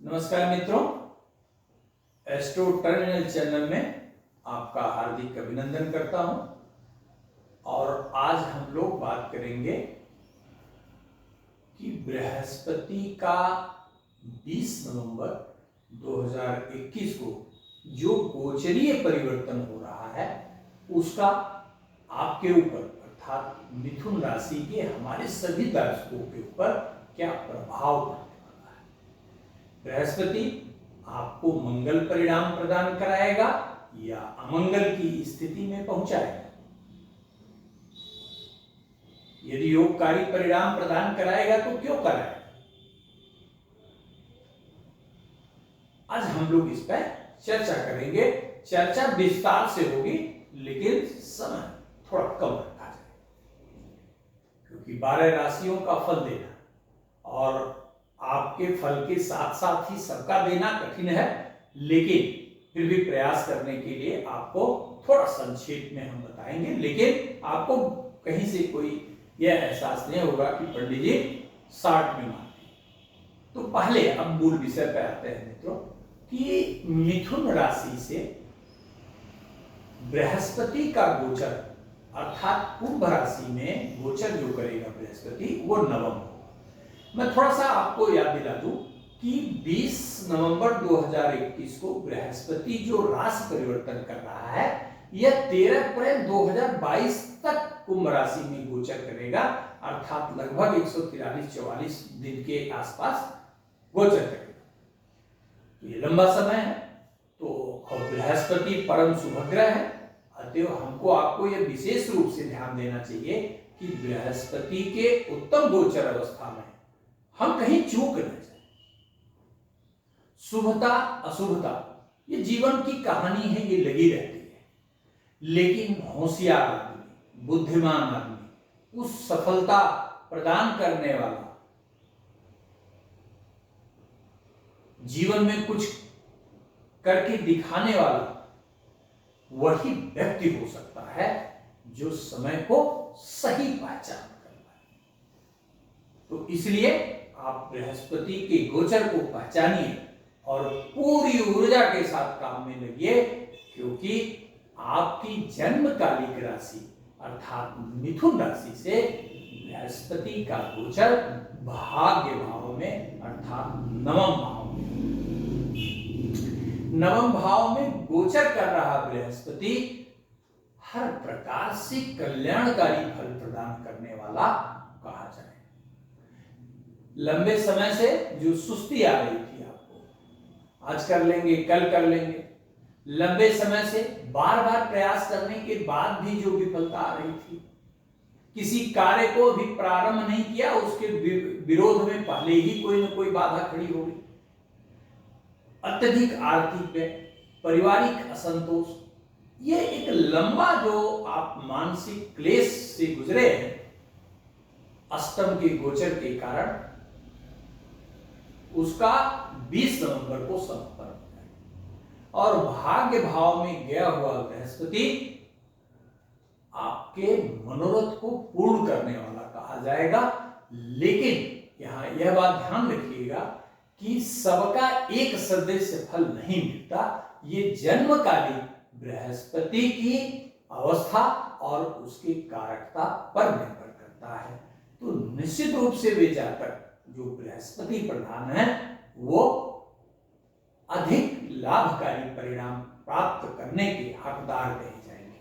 नमस्कार मित्रों, astro terminal channel में आपका हार्दिक अभिनंदन करता हूं। और आज हम लोग बात करेंगे कि बृहस्पति का 20 नवंबर 2021 को जो गोचरीय परिवर्तन हो रहा है उसका आपके ऊपर अर्थात मिथुन राशि के हमारे सभी दर्शकों के ऊपर क्या प्रभाव पड़ने वाला है। बृहस्पति आपको मंगल परिणाम प्रदान कराएगा या अमंगल की स्थिति में पहुंचाएगा। यदि योगकारी परिणाम प्रदान कराएगा तो क्यों कराएगा, आज हम लोग इस पर चर्चा करेंगे। चर्चा विस्तार से होगी लेकिन समय थोड़ा कम रखा जाए, क्योंकि 12 राशियों का फल देना और आपके फल के साथ साथ ही सबका देना कठिन है, लेकिन फिर भी प्रयास करने के लिए आपको थोड़ा संक्षेप में हम बताएंगे। लेकिन आपको कहीं से कोई यह एहसास नहीं होगा कि पंडित जी 60 में मारते। तो पहले अब मूल विषय पे आते हैं मित्रों कि मिथुन राशि से बृहस्पति का गोचर अर्थात कुंभ राशि में गोचर जो करेगा बृहस्पति वो नवम होगा। मैं थोड़ा सा आपको याद दिला दूं कि 20 नवंबर 2021 को बृहस्पति जो राशि परिवर्तन कर रहा है यह 13 अप्रैल 2022 तक कुंभ राशि में गोचर करेगा, अर्थात लगभग 143-44 दिन के आसपास गोचर करेगा। तो ये लंबा समय है। तो बृहस्पति परम शुभ ग्रह है, अतएव हमको आपको यह विशेष रूप से ध्यान देना चाहिए कि बृहस्पति के उत्तम गोचर अवस्था में हम कहीं चूक न जाए। शुभता अशुभता ये जीवन की कहानी है, ये लगी रहती है, लेकिन होशियार आदमी, बुद्धिमान आदमी, उस सफलता प्रदान करने वाला, जीवन में कुछ करके दिखाने वाला वही व्यक्ति हो सकता है जो समय को सही पहचान कर पाए। तो इसलिए आप बृहस्पति के गोचर को पहचानिए और पूरी ऊर्जा के साथ काम में लगिए, क्योंकि आपकी जन्मकालिक राशि अर्थात मिथुन राशि से बृहस्पति का गोचर भाग्य भाव में अर्थात नवम भाव में गोचर कर रहा बृहस्पति हर प्रकार से कल्याणकारी फल प्रदान करने वाला कहा जाए। लंबे समय से जो सुस्ती आ रही थी आपको, आज कर लेंगे कल कर लेंगे, लंबे समय से बार बार प्रयास करने के बाद भी जो विफलता आ रही थी, किसी कार्य को भी प्रारंभ नहीं किया, उसके विरोध में पहले ही कोई ना कोई बाधा खड़ी हो गई, अत्यधिक आर्थिक व्यय, पारिवारिक असंतोष, ये एक लंबा जो आप मानसिक क्लेश से गुजरे हैं अष्टम के गोचर के कारण, उसका 20 नवंबर को समापन होता है। और भाग्य भाव में गया हुआ बृहस्पति आपके मनोरथ को पूर्ण करने वाला कहा जाएगा। लेकिन यहां यह बात ध्यान रखिएगा कि सबका एक सदृश फल नहीं मिलता, ये जन्मकालिक बृहस्पति की अवस्था और उसकी कारकता पर निर्भर करता है। तो निश्चित रूप से वे जातक जो बृहस्पति प्रधान है वो अधिक लाभकारी परिणाम प्राप्त करने के हकदार रह जाएंगे।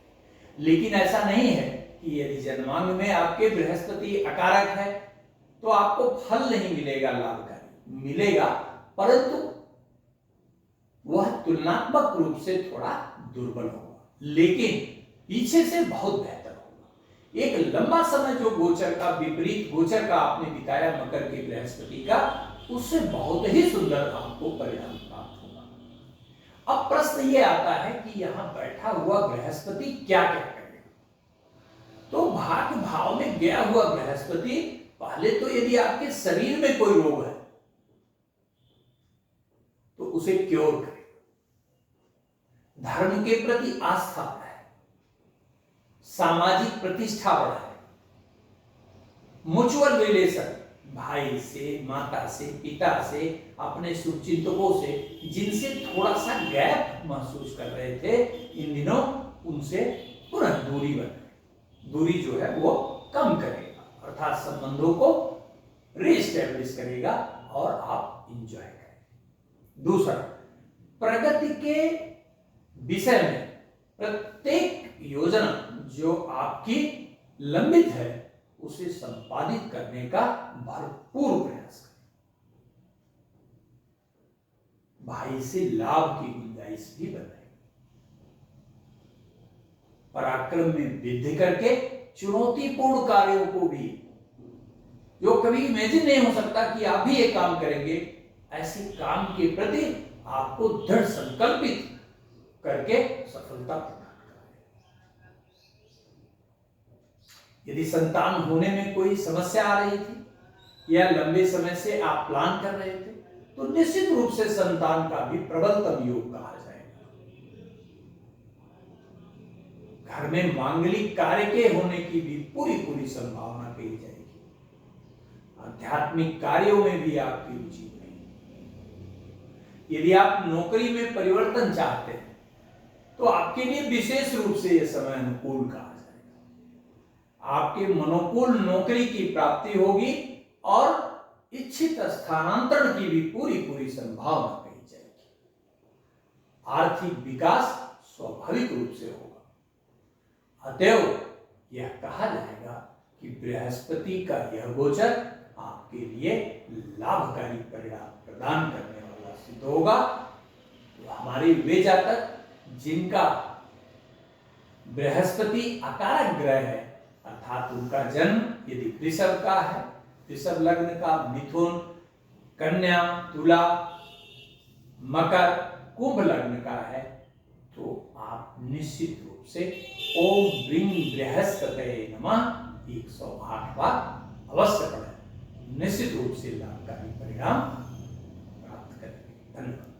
लेकिन ऐसा नहीं है कि यदि जन्मांग में आपके बृहस्पति अकारक है तो आपको फल नहीं मिलेगा, लाभकारी मिलेगा, परंतु वह तुलनात्मक रूप से थोड़ा दुर्बल होगा, लेकिन पीछे से बहुत बेहतर होगा। एक लंबा समय जो गोचर का विपरीत गोचर का आपने बिताया मकर के बृहस्पति का, उससे बहुत ही सुंदर आपको परिणाम प्राप्त होगा। अब प्रश्न ये आता है कि यहां बैठा हुआ बृहस्पति क्या क्या करेगा। तो भाग्य भाव में गया हुआ बृहस्पति पहले तो यदि आपके शरीर में कोई रोग है तो उसे क्योर करेगा, धर्म के प्रति आस्था बढ़ाए, सामाजिक प्रतिष्ठा बढ़ाए, म्यूचुअल रिलेशन भाई से, माता से, पिता से, अपने शुभचिंतकों से, जिनसे थोड़ा सा गैप महसूस कर रहे थे इन दिनों, उनसे पुनः दूरी बनाए। दूरी जो है वो कम करेगा, अर्थात संबंधों को रीस्टैब्लिश करेगा और आप इंजॉय करेंगे। दूसरा, प्रगति के विषय में प्रत्येक योजना जो आपकी लंबित है उसे संपादित करने का भरपूर प्रयास करें। भाई से लाभ की गुंजाइश भी बनाए। पराक्रम में वृद्धि करके चुनौतीपूर्ण कार्यों को भी, जो कभी इमेजिन नहीं हो सकता कि आप भी ये काम करेंगे, ऐसे काम के प्रति आपको दृढ़ संकल्पित करके सफलता प्रदान करें। यदि संतान होने में कोई समस्या आ रही थी या लंबे समय से आप प्लान कर रहे थे, तो निश्चित रूप से संतान का भी प्रबलतम योग कहा जाएगा। घर में मांगलिक कार्य के होने की भी पूरी पूरी संभावना कही जाएगी। आध्यात्मिक कार्यों में भी आपकी रुचि बढ़ेगी। यदि आप नौकरी में परिवर्तन चाहते हैं तो आपके लिए विशेष रूप से यह समय अनुकूल कहा जाएगा। आपके मनोकूल नौकरी की प्राप्ति होगी और इच्छित स्थानांतरण की भी पूरी पूरी संभावना कही जाएगी। आर्थिक विकास स्वाभाविक रूप से होगा। अतएव यह कहा जाएगा कि बृहस्पति का यह गोचर आपके लिए लाभकारी परिणाम प्रदान करने वाला सिद्ध होगा। तो हमारे वे जातक जिनका बृहस्पति अकारक ग्रह है, अर्थात उनका जन्म यदि वृषभ का है, वृषभ लग्न का, मिथुन, कन्या, तुला, मकर, कुंभ लग्न का है, तो आप निश्चित रूप से ओम ब्रीं बृहस्पतये नमः 108 बार अवश्य पढ़ें। निश्चित रूप से लाभकारी परिणाम प्राप्त करेंगे। धन्यवाद।